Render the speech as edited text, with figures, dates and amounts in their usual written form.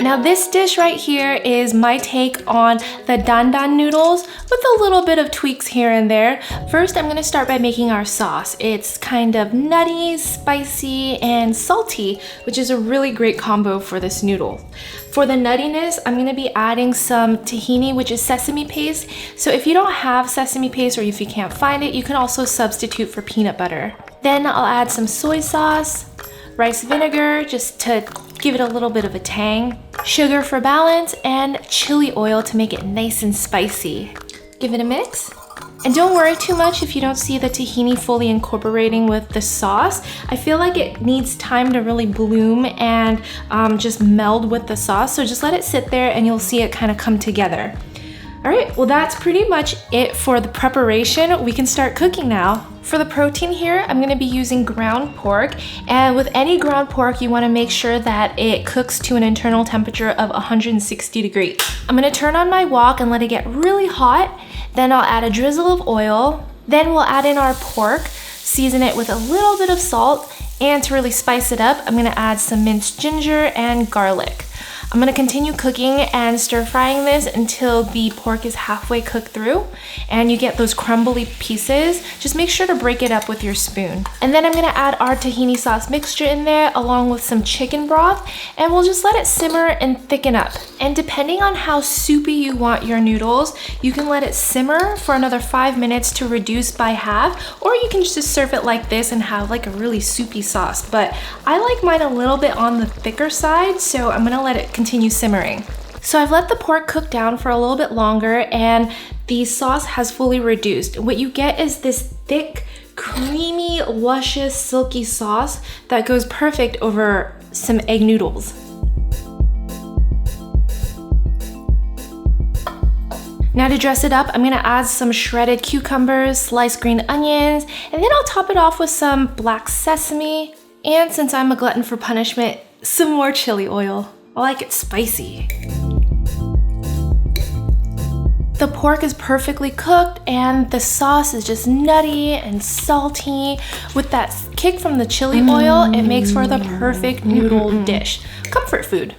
Now this dish right here is my take on the Dan Dan noodles with a little bit of tweaks here and there. First, I'm gonna start by making our sauce. It's kind of nutty, spicy, and salty, which is a really great combo for this noodle. For the nuttiness, I'm gonna be adding some tahini, which is sesame paste. So if you don't have sesame paste or if you can't find it, you can also substitute for peanut butter. Then I'll add some soy sauce, rice vinegar, just to give it a little bit of a tang, sugar for balance, and chili oil to make it nice and spicy. Give it a mix. And don't worry too much if you don't see the tahini fully incorporating with the sauce. I feel like it needs time to really bloom and just meld with the sauce. So just let it sit there and you'll see it kind of come together. All right, well that's pretty much it for the preparation. We can start cooking now. For the protein here, I'm gonna be using ground pork. And with any ground pork, you wanna make sure that it cooks to an internal temperature of 160 degrees. I'm gonna turn on my wok and let it get really hot. Then I'll add a drizzle of oil. Then we'll add in our pork, season it with a little bit of salt, and to really spice it up, I'm gonna add some minced ginger and garlic. I'm gonna continue cooking and stir frying this until the pork is halfway cooked through and you get those crumbly pieces. Just make sure to break it up with your spoon. And then I'm gonna add our tahini sauce mixture in there along with some chicken broth, and we'll just let it simmer and thicken up. And depending on how soupy you want your noodles, you can let it simmer for another 5 minutes to reduce by half, or you can just serve it like this and have like a really soupy sauce. But I like mine a little bit on the thicker side, so I'm gonna let it continue simmering. So I've let the pork cook down for a little bit longer and the sauce has fully reduced. What you get is this thick, creamy, luscious, silky sauce that goes perfect over some egg noodles. Now to dress it up, I'm gonna add some shredded cucumbers, sliced green onions, and then I'll top it off with some black sesame. And since I'm a glutton for punishment, some more chili oil. I like it spicy. The pork is perfectly cooked and the sauce is just nutty and salty. With that kick from the chili oil, it makes for the perfect noodle dish. Comfort food.